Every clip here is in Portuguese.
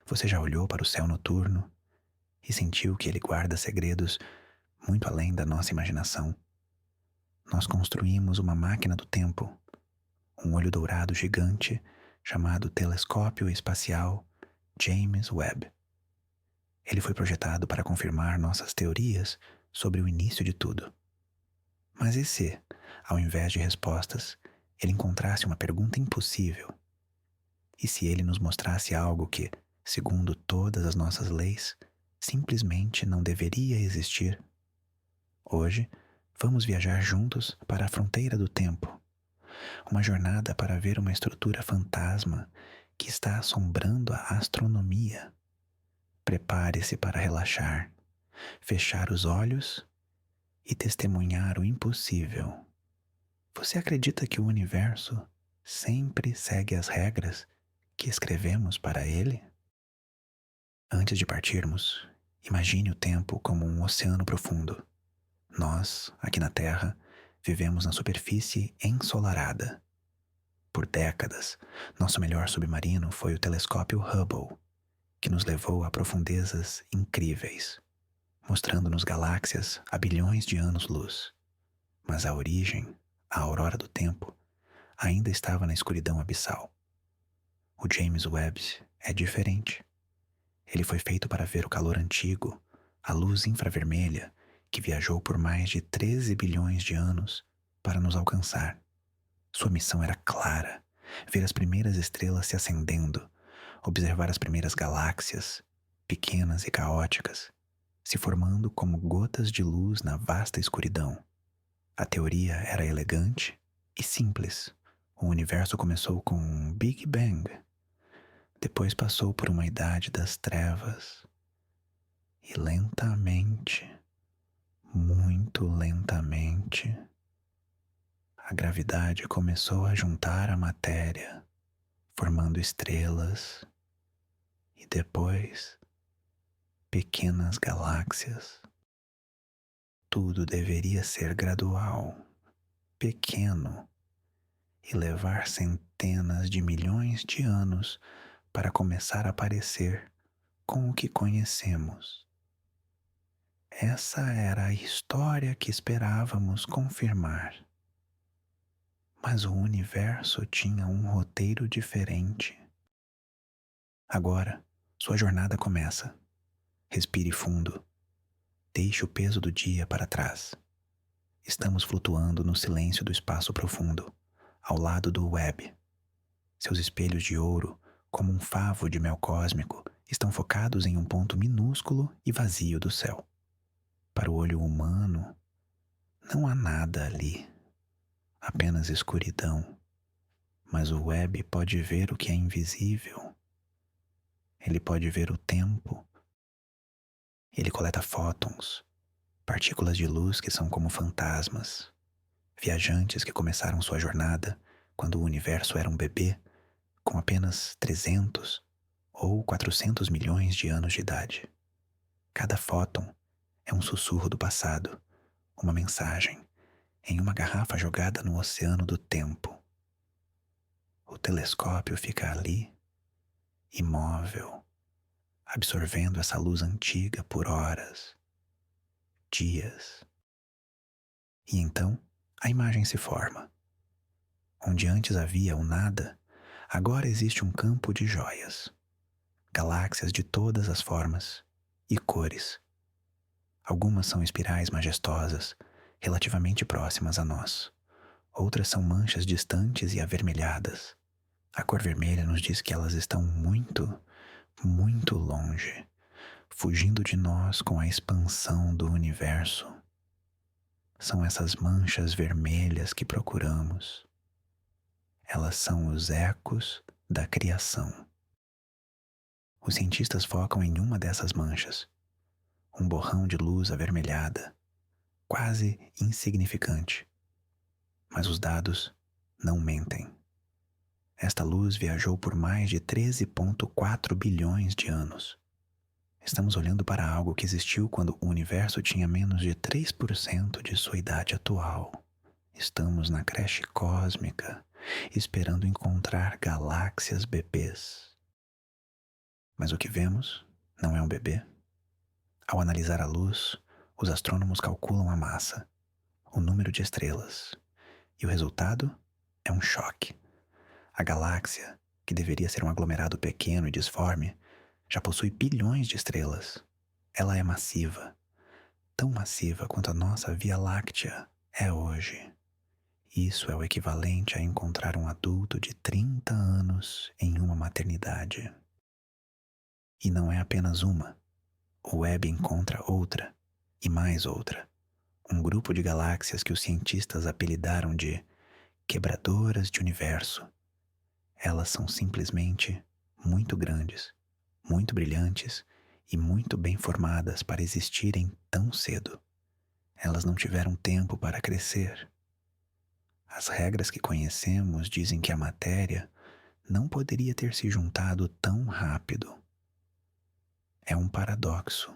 Você já olhou para o céu noturno e sentiu que ele guarda segredos muito além da nossa imaginação? Nós construímos uma máquina do tempo, um olho dourado gigante chamado Telescópio Espacial James Webb. Ele foi projetado para confirmar nossas teorias sobre o início de tudo. Mas e se, ao invés de respostas, ele encontrasse uma pergunta impossível? E se ele nos mostrasse algo que, segundo todas as nossas leis, simplesmente não deveria existir? Hoje, vamos viajar juntos para a fronteira do tempo. Uma jornada para ver uma estrutura fantasma que está assombrando a astronomia. Prepare-se para relaxar, fechar os olhos e testemunhar o impossível. Você acredita que o universo sempre segue as regras que escrevemos para ele? Antes de partirmos, imagine o tempo como um oceano profundo. Nós, aqui na Terra, vivemos na superfície ensolarada. Por décadas, nosso melhor submarino foi o telescópio Hubble, que nos levou a profundezas incríveis, mostrando-nos galáxias a bilhões de anos-luz. Mas a origem, a aurora do tempo, ainda estava na escuridão abissal. O James Webb é diferente. Ele foi feito para ver o calor antigo, a luz infravermelha que viajou por mais de 13 bilhões de anos para nos alcançar. Sua missão era clara: ver as primeiras estrelas se acendendo, observar as primeiras galáxias, pequenas e caóticas, se formando como gotas de luz na vasta escuridão. A teoria era elegante e simples. O universo começou com um Big Bang. Depois passou por uma idade das trevas. E lentamente, muito lentamente, a gravidade começou a juntar a matéria, formando estrelas e depois pequenas galáxias. Tudo deveria ser gradual, pequeno e levar centenas de milhões de anos para começar a parecer com o que conhecemos. Essa era a história que esperávamos confirmar. Mas o universo tinha um roteiro diferente. Agora, sua jornada começa. Respire fundo. Deixe o peso do dia para trás. Estamos flutuando no silêncio do espaço profundo, ao lado do Webb. Seus espelhos de ouro, como um favo de mel cósmico, estão focados em um ponto minúsculo e vazio do céu. Para o olho humano, não há nada ali, apenas escuridão. Mas o Webb pode ver o que é invisível. Ele pode ver o tempo. Ele coleta fótons, partículas de luz que são como fantasmas, viajantes que começaram sua jornada quando o universo era um bebê, com apenas 300 ou 400 milhões de anos de idade. Cada fóton é um sussurro do passado, uma mensagem, em uma garrafa jogada no oceano do tempo. O telescópio fica ali, imóvel, absorvendo essa luz antiga por horas, dias. E então, a imagem se forma. Onde antes havia o nada, agora existe um campo de joias. Galáxias de todas as formas e cores. Algumas são espirais majestosas, relativamente próximas a nós. Outras são manchas distantes e avermelhadas. A cor vermelha nos diz que elas estão muito, muito longe, fugindo de nós com a expansão do universo. São essas manchas vermelhas que procuramos. Elas são os ecos da criação. Os cientistas focam em uma dessas manchas, um borrão de luz avermelhada, quase insignificante. Mas os dados não mentem. Esta luz viajou por mais de 13,4 bilhões de anos. Estamos olhando para algo que existiu quando o universo tinha menos de 3% de sua idade atual. Estamos na creche cósmica, esperando encontrar galáxias bebês. Mas o que vemos não é um bebê. Ao analisar a luz, os astrônomos calculam a massa, o número de estrelas, e o resultado é um choque. A galáxia, que deveria ser um aglomerado pequeno e disforme, já possui bilhões de estrelas. Ela é massiva, tão massiva quanto a nossa Via Láctea é hoje. Isso é o equivalente a encontrar um adulto de 30 anos em uma maternidade. E não é apenas uma. O Webb encontra outra, e mais outra. Um grupo de galáxias que os cientistas apelidaram de quebradoras de universo. Elas são simplesmente muito grandes, muito brilhantes e muito bem formadas para existirem tão cedo. Elas não tiveram tempo para crescer. As regras que conhecemos dizem que a matéria não poderia ter se juntado tão rápido. É um paradoxo,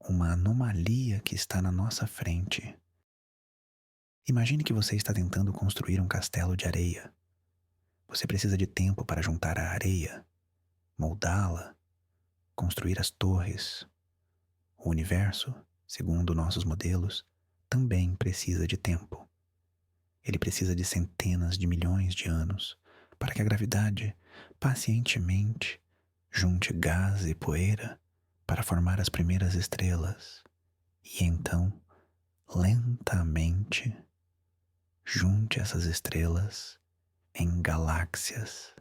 uma anomalia que está na nossa frente. Imagine que você está tentando construir um castelo de areia. Você precisa de tempo para juntar a areia, moldá-la, construir as torres. O universo, segundo nossos modelos, também precisa de tempo. Ele precisa de centenas de milhões de anos para que a gravidade, pacientemente, junte gás e poeira para formar as primeiras estrelas e então, lentamente, junte essas estrelas em galáxias.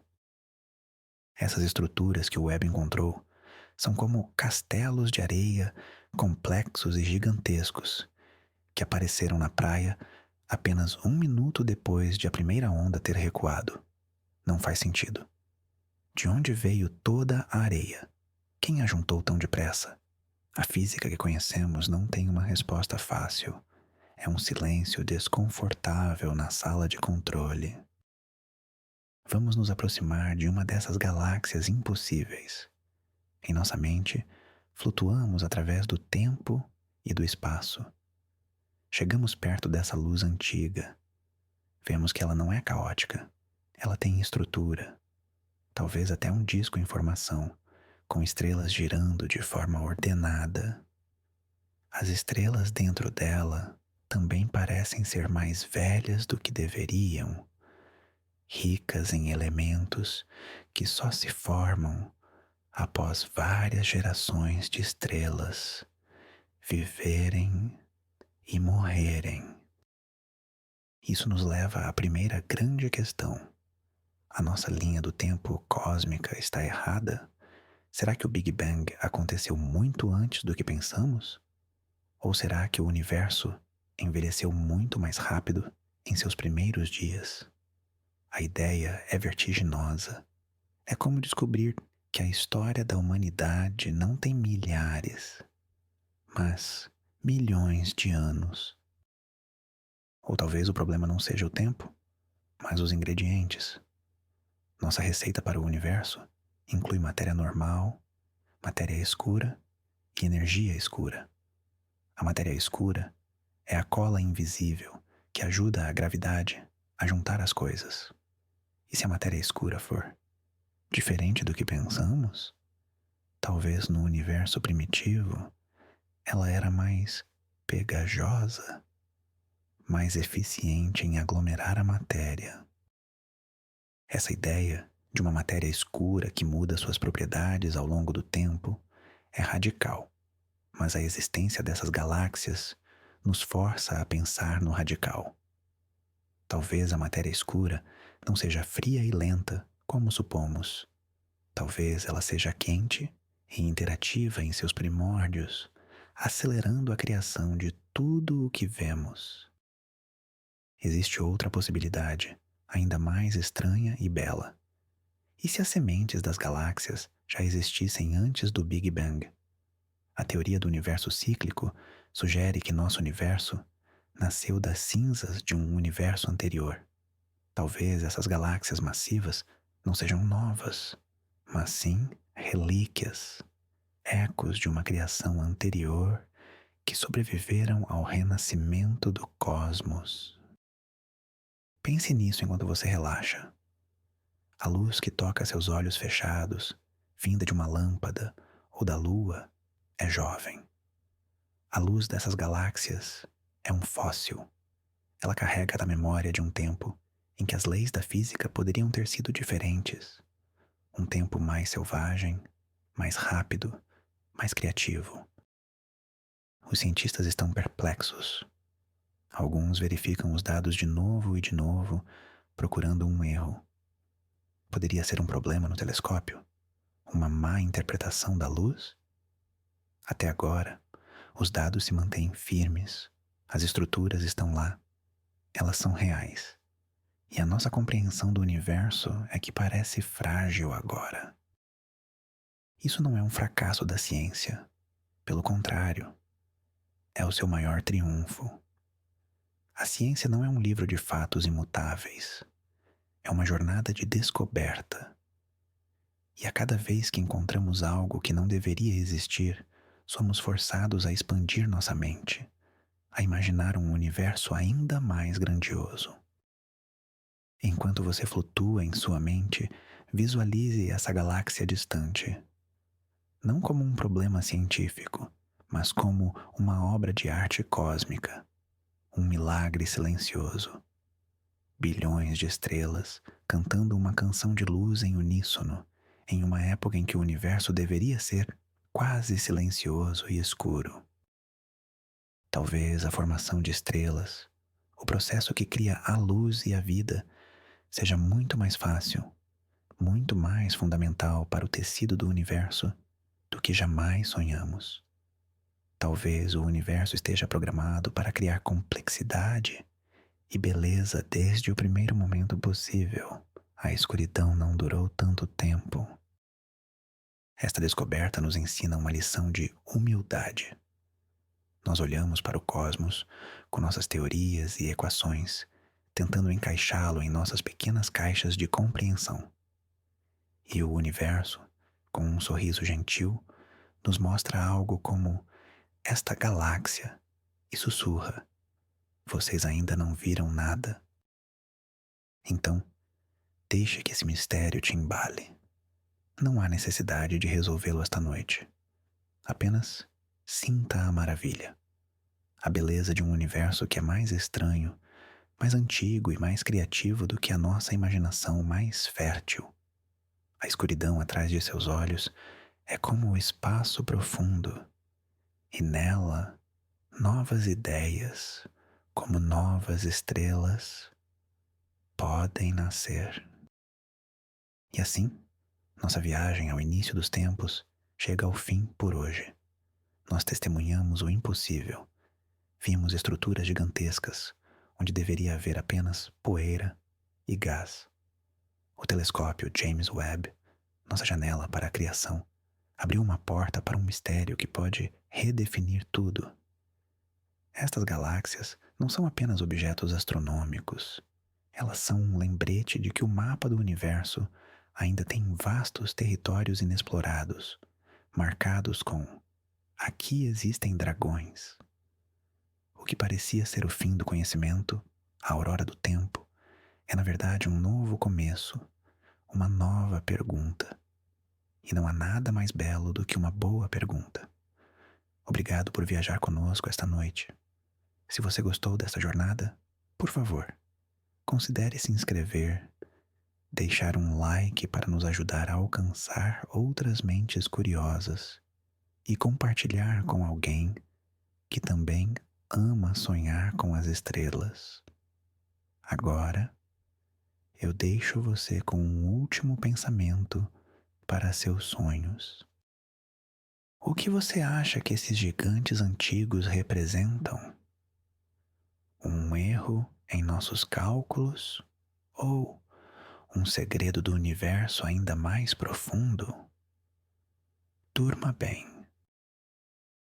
Essas estruturas que o Webb encontrou são como castelos de areia complexos e gigantescos que apareceram na praia apenas 1 minuto depois de a primeira onda ter recuado. Não faz sentido. De onde veio toda a areia? Quem a juntou tão depressa? A física que conhecemos não tem uma resposta fácil. É um silêncio desconfortável na sala de controle. Vamos nos aproximar de uma dessas galáxias impossíveis. Em nossa mente, flutuamos através do tempo e do espaço. Chegamos perto dessa luz antiga. Vemos que ela não é caótica. Ela tem estrutura. Talvez até um disco em formação, com estrelas girando de forma ordenada. As estrelas dentro dela também parecem ser mais velhas do que deveriam, ricas em elementos que só se formam após várias gerações de estrelas viverem e morrerem. Isso nos leva à primeira grande questão. A nossa linha do tempo cósmica está errada? Será que o Big Bang aconteceu muito antes do que pensamos? Ou será que o universo envelheceu muito mais rápido em seus primeiros dias? A ideia é vertiginosa. É como descobrir que a história da humanidade não tem milhares, mas milhões de anos. Ou talvez o problema não seja o tempo, mas os ingredientes. Nossa receita para o universo inclui matéria normal, matéria escura e energia escura. A matéria escura é a cola invisível que ajuda a gravidade a juntar as coisas. E se a matéria escura for diferente do que pensamos, talvez no universo primitivo ela era mais pegajosa, mais eficiente em aglomerar a matéria. Essa ideia de uma matéria escura que muda suas propriedades ao longo do tempo é radical, mas a existência dessas galáxias nos força a pensar no radical. Talvez a matéria escura não seja fria e lenta, como supomos. Talvez ela seja quente e interativa em seus primórdios, acelerando a criação de tudo o que vemos. Existe outra possibilidade, ainda mais estranha e bela. E se as sementes das galáxias já existissem antes do Big Bang? A teoria do universo cíclico sugere que nosso universo nasceu das cinzas de um universo anterior. Talvez essas galáxias massivas não sejam novas, mas sim relíquias, ecos de uma criação anterior que sobreviveram ao renascimento do cosmos. Pense nisso enquanto você relaxa. A luz que toca seus olhos fechados vinda de uma lâmpada ou da lua, é jovem. A luz dessas galáxias é um fóssil. Ela carrega da memória de um tempo em que as leis da física poderiam ter sido diferentes. Um tempo mais selvagem, mais rápido, mais criativo. Os cientistas estão perplexos. Alguns verificam os dados de novo, procurando um erro. Poderia ser um problema no telescópio? Uma má interpretação da luz? Até agora, os dados se mantêm firmes, as estruturas estão lá, elas são reais. E a nossa compreensão do universo é que parece frágil agora. Isso não é um fracasso da ciência. Pelo contrário, é o seu maior triunfo. A ciência não é um livro de fatos imutáveis. É uma jornada de descoberta. E a cada vez que encontramos algo que não deveria existir, somos forçados a expandir nossa mente, a imaginar um universo ainda mais grandioso. Enquanto você flutua em sua mente, visualize essa galáxia distante. Não como um problema científico, mas como uma obra de arte cósmica, um milagre silencioso. Bilhões de estrelas cantando uma canção de luz em uníssono, em uma época em que o universo deveria ser quase silencioso e escuro. Talvez a formação de estrelas, o processo que cria a luz e a vida, seja muito mais fácil, muito mais fundamental para o tecido do universo do que jamais sonhamos. Talvez o universo esteja programado para criar complexidade e beleza desde o primeiro momento possível. A escuridão não durou tanto tempo. Esta descoberta nos ensina uma lição de humildade. Nós olhamos para o cosmos com nossas teorias e equações, tentando encaixá-lo em nossas pequenas caixas de compreensão. E o universo, com um sorriso gentil, nos mostra algo como esta galáxia e sussurra: vocês ainda não viram nada? Então, deixe que esse mistério te embale. Não há necessidade de resolvê-lo esta noite. Apenas sinta a maravilha, a beleza de um universo que é mais estranho, mais antigo e mais criativo do que a nossa imaginação mais fértil. A escuridão atrás de seus olhos é como o espaço profundo, e nela novas ideias, como novas estrelas, podem nascer. E assim, nossa viagem ao início dos tempos chega ao fim por hoje. Nós testemunhamos o impossível. Vimos estruturas gigantescas, onde deveria haver apenas poeira e gás. O telescópio James Webb, nossa janela para a criação, abriu uma porta para um mistério que pode redefinir tudo. Estas galáxias não são apenas objetos astronômicos. Elas são um lembrete de que o mapa do universo ainda tem vastos territórios inexplorados, marcados com "aqui existem dragões". O que parecia ser o fim do conhecimento, a aurora do tempo, é na verdade um novo começo, uma nova pergunta. E não há nada mais belo do que uma boa pergunta. Obrigado por viajar conosco esta noite. Se você gostou desta jornada, por favor, considere se inscrever, deixar um like para nos ajudar a alcançar outras mentes curiosas e compartilhar com alguém que também ama sonhar com as estrelas. Agora, eu deixo você com um último pensamento para seus sonhos. O que você acha que esses gigantes antigos representam? Um erro em nossos cálculos ou um segredo do universo ainda mais profundo? Durma bem.